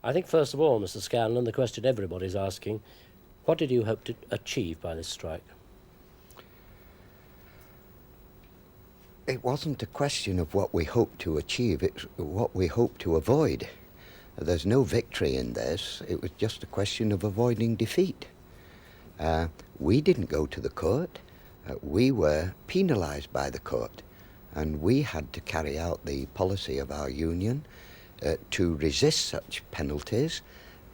I think, first of all, Mr. Scanlon, the question everybody's asking, what did you hope to achieve by this strike? It wasn't a question of what we hope to achieve, it's what we hope to avoid. There's no victory in this, it was just a question of avoiding defeat. We didn't go to the court, we were penalised by the court, and we had to carry out the policy of our union to resist such penalties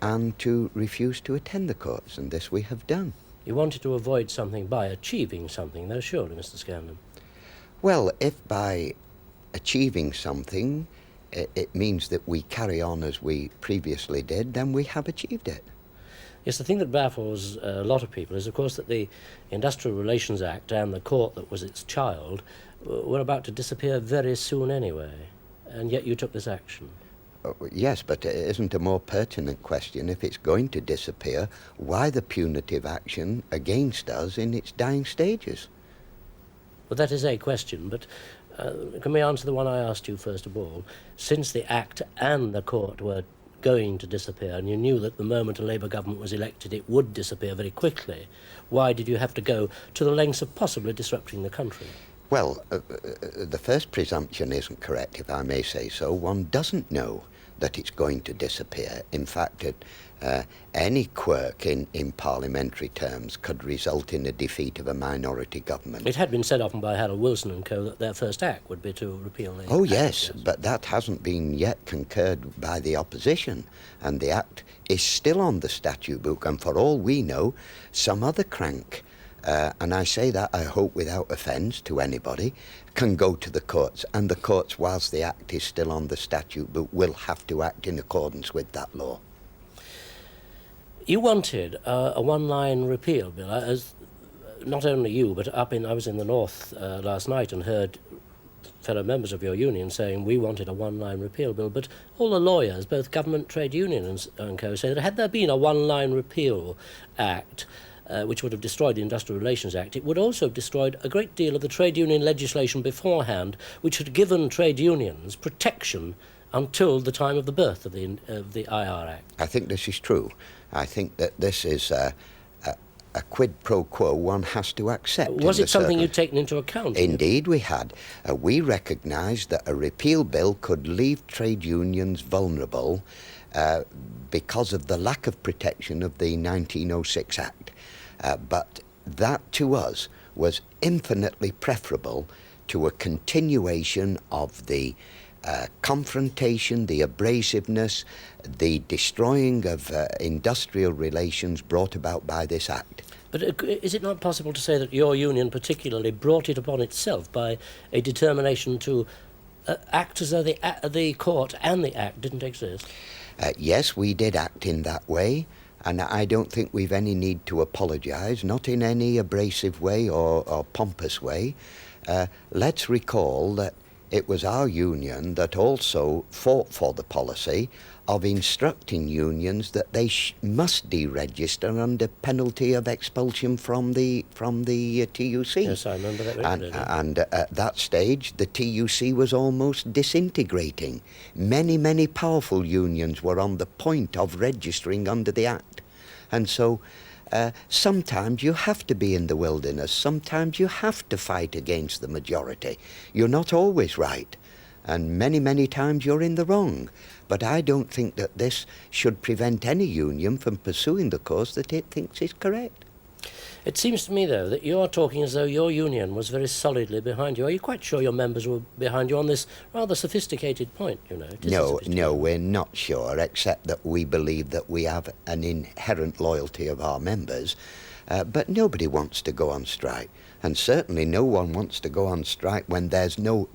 and to refuse to attend the courts, and this we have done. You wanted to avoid something by achieving something, though, surely, Mr. Scanlon? Well, if by achieving something it means that we carry on as we previously did, then we have achieved it. Yes, the thing that baffles a lot of people is, of course, that the Industrial Relations Act and the court that was its child were about to disappear very soon anyway, and yet you took this action. Yes, but it isn't a more pertinent question. If it's going to disappear, why the punitive action against us in its dying stages? Well, that is a question, but can we answer the one I asked you first of all? Since the Act and the court were going to disappear, and you knew that the moment a Labour government was elected it would disappear very quickly, why did you have to go to the lengths of possibly disrupting the country? Well, the first presumption isn't correct, if I may say so. One doesn't know that it's going to disappear. In fact, any quirk in parliamentary terms could result in a defeat of a minority government. It had been said often by Harold Wilson and co. that their first act would be to repeal the Oh, Act, yes, but that hasn't been yet concurred by the opposition, and the Act is still on the statute book, and for all we know, some other crank, and I say that, I hope, without offence to anybody, can go to the courts, and the courts, whilst the Act is still on the statute book, will have to act in accordance with that law. You wanted a one-line repeal bill, as not only you, but I was in the north last night and heard fellow members of your union saying we wanted a one-line repeal bill, but all the lawyers, both government, trade union and co, say that had there been a one-line repeal act, which would have destroyed the Industrial Relations Act, it would also have destroyed a great deal of the trade union legislation beforehand, which had given trade unions protection until the time of the birth of the IR Act. I think this is true. I think that this is a quid pro quo one has to accept. Was it something you'd taken into account? Indeed we had. We recognised that a repeal bill could leave trade unions vulnerable because of the lack of protection of the 1906 Act. But that to us was infinitely preferable to a continuation of the confrontation, the abrasiveness, the destroying of industrial relations brought about by this Act. But is it not possible to say that your union particularly brought it upon itself by a determination to act as though the court and the Act didn't exist? Yes, we did act in that way, and I don't think we've any need to apologise, not in any abrasive way or pompous way. Let's recall that it was our union that also fought for the policy of instructing unions that they must deregister under penalty of expulsion from the TUC. Yes, I remember that very clearly. And at that stage, the TUC was almost disintegrating. Many, many powerful unions were on the point of registering under the Act. And so sometimes you have to be in the wilderness. Sometimes you have to fight against the majority. You're not always right. And many, many times you're in the wrong. But I don't think that this should prevent any union from pursuing the course that it thinks is correct. It seems to me, though, that you're talking as though your union was very solidly behind you. Are you quite sure your members were behind you on this rather sophisticated point, you know? No, we're not sure, except that we believe that we have an inherent loyalty of our members. But nobody wants to go on strike. And certainly no one wants to go on strike when there's no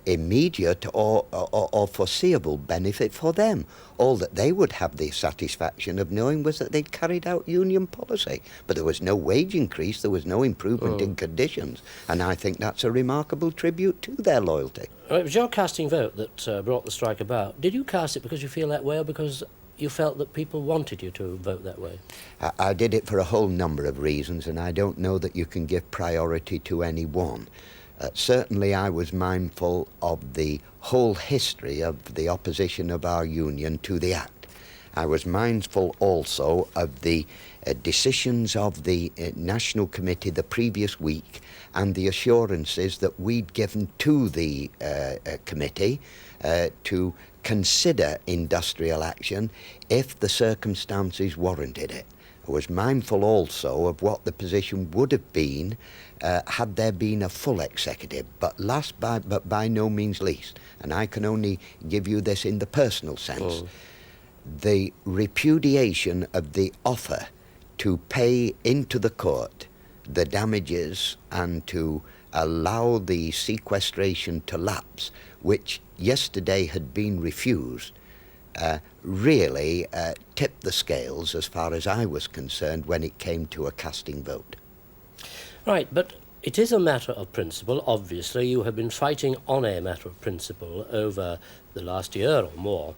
immediate or foreseeable benefit for them. All that they would have the satisfaction of knowing was that they'd carried out union policy. But there was no wage increase, there was no improvement in conditions, and I think that's a remarkable tribute to their loyalty. It was your casting vote that brought the strike about. Did you cast it because you feel that way, or because you felt that people wanted you to vote that way? I did it for a whole number of reasons, and I don't know that you can give priority to any one. Certainly I was mindful of the whole history of the opposition of our union to the Act. I was mindful also of the decisions of the National Committee the previous week and the assurances that we'd given to the committee to consider industrial action if the circumstances warranted it. I was mindful also of what the position would have been had there been a full executive, but by no means least, and I can only give you this in the personal sense, the repudiation of the offer to pay into the court the damages and to allow the sequestration to lapse, which yesterday had been refused, really tipped the scales as far as I was concerned when it came to a casting vote. Right, but it is a matter of principle. Obviously, you have been fighting on a matter of principle over the last year or more.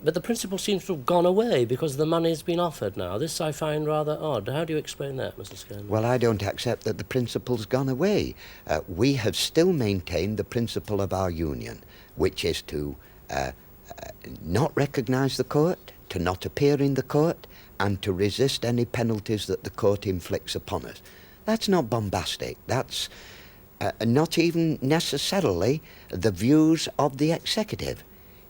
But the principle seems to have gone away because the money's been offered now. This I find rather odd. How do you explain that, Mr. Scanlon? Well, I don't accept that the principle's gone away. We have still maintained the principle of our union, which is to not recognise the court, to not appear in the court, and to resist any penalties that the court inflicts upon us. That's not bombastic. That's not even necessarily the views of the executive.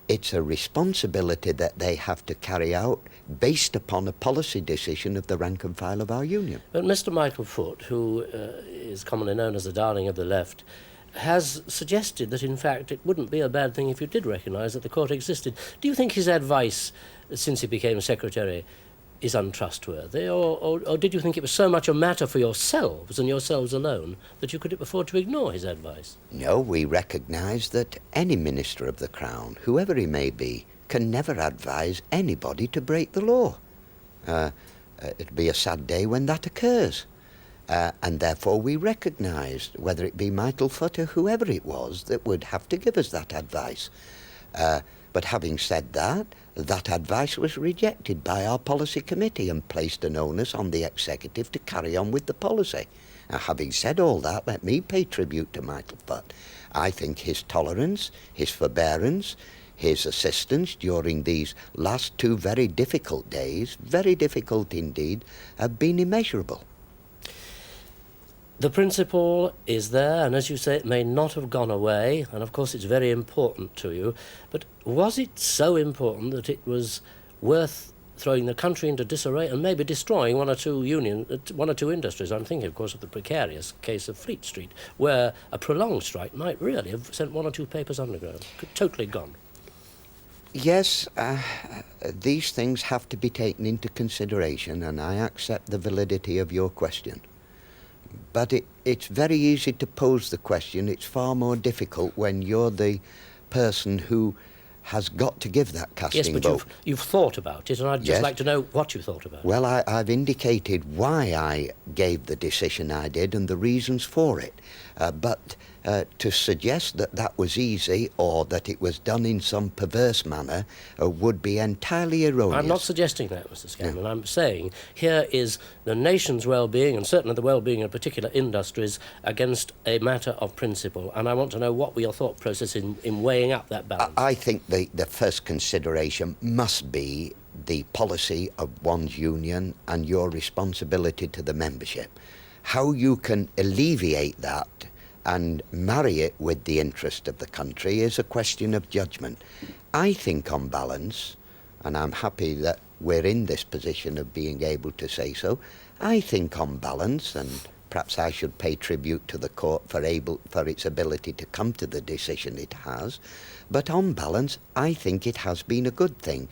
It's a responsibility that they have to carry out based upon a policy decision of the rank and file of our union. But Mr. Michael Foot, who is commonly known as the darling of the left, has suggested that in fact it wouldn't be a bad thing if you did recognise that the court existed. Do you think his advice, since he became secretary, is untrustworthy, or did you think it was so much a matter for yourselves and yourselves alone that you could afford to ignore his advice? No, we recognise that any minister of the Crown, whoever he may be, can never advise anybody to break the law. It'd be a sad day when that occurs. And therefore we recognised, whether it be Michael Foot or whoever it was, that would have to give us that advice. But having said that, that advice was rejected by our policy committee and placed an onus on the executive to carry on with the policy. Now, having said all that, let me pay tribute to Michael Foot. I think his tolerance, his forbearance, his assistance during these last 2 very difficult days, very difficult indeed, have been immeasurable. The principle is there, and as you say, it may not have gone away, and of course it's very important to you, but was it so important that it was worth throwing the country into disarray and maybe destroying one or two industries? I'm thinking, of course, of the precarious case of Fleet Street, where a prolonged strike might really have sent 1 or 2 papers underground, totally gone. Yes, these things have to be taken into consideration, and I accept the validity of your question. But it's very easy to pose the question. It's far more difficult when you're the person who has got to give that casting vote. Yes, but you've thought about it, and I'd just like to know what you thought about it. Well, I've indicated why I gave the decision I did and the reasons for it. But to suggest that that was easy or that it was done in some perverse manner would be entirely erroneous. I'm not suggesting that, Mr. Scanlon. I'm saying here is the nation's well-being, and certainly the well-being of particular industries, against a matter of principle. And I want to know what were your thought process in weighing up that balance. I think the first consideration must be the policy of one's union and your responsibility to the membership. How you can alleviate that and marry it with the interest of the country is a question of judgment. I think on balance, and I'm happy that we're in this position of being able to say so, I think on balance, and perhaps I should pay tribute to the court for its ability to come to the decision it has, but on balance, I think it has been a good thing.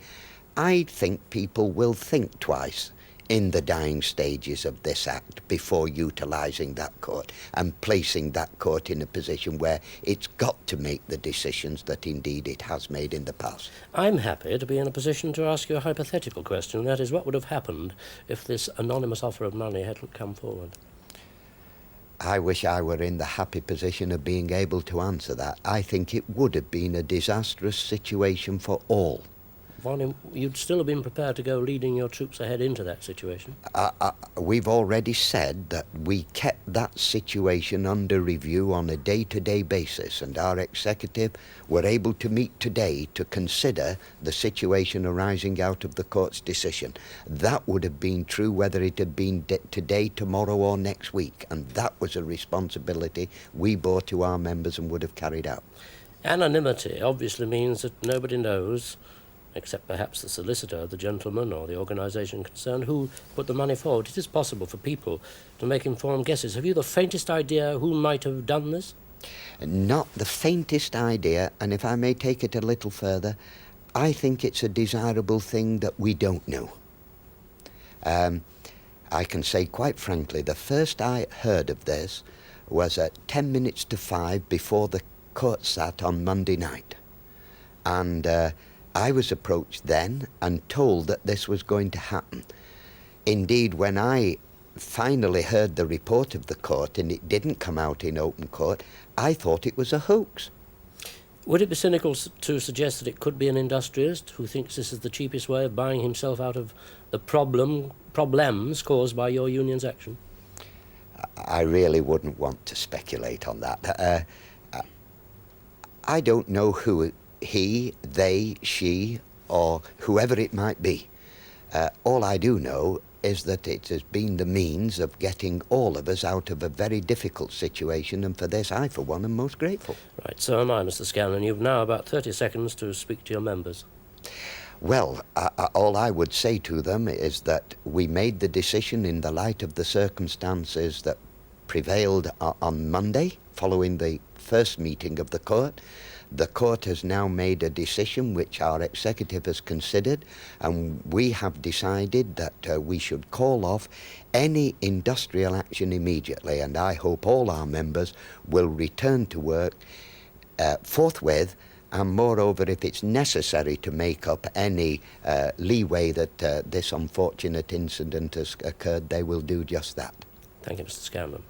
I think people will think twice in the dying stages of this act before utilising that court and placing that court in a position where it's got to make the decisions that indeed it has made in the past. I'm happy to be in a position to ask you a hypothetical question, that is, what would have happened if this anonymous offer of money hadn't come forward? I wish I were in the happy position of being able to answer that. I think it would have been a disastrous situation for all. you'd still have been prepared to go leading your troops ahead into that situation. We've already said that we kept that situation under review on a day-to-day basis, and our executive were able to meet today to consider the situation arising out of the court's decision. That would have been true whether it had been today, tomorrow or next week, and that was a responsibility we bore to our members and would have carried out. Anonymity obviously means that nobody knows, except perhaps the solicitor, the gentleman or the organisation concerned, who put the money forward. It is possible for people to make informed guesses. Have you the faintest idea who might have done this? Not the faintest idea, and if I may take it a little further, I think it's a desirable thing that we don't know. I can say quite frankly, the first I heard of this was at 10 minutes to 5 before the court sat on Monday night. And I was approached then and told that this was going to happen. Indeed, when I finally heard the report of the court and it didn't come out in open court, I thought it was a hoax. Would it be cynical to suggest that it could be an industrialist who thinks this is the cheapest way of buying himself out of the problems caused by your union's action? I really wouldn't want to speculate on that. I don't know who he, they, she, or whoever it might be. All I do know is that it has been the means of getting all of us out of a very difficult situation, and for this I, for one, am most grateful. Right, so am I, Mr. Scanlon. You've now about 30 seconds to speak to your members. Well, all I would say to them is that we made the decision in the light of the circumstances that prevailed on Monday, following the first meeting of the court. The court has now made a decision which our executive has considered, and we have decided that we should call off any industrial action immediately, and I hope all our members will return to work forthwith, and moreover, if it's necessary to make up any leeway that this unfortunate incident has occurred, they will do just that. Thank you, Mr. Scanlon.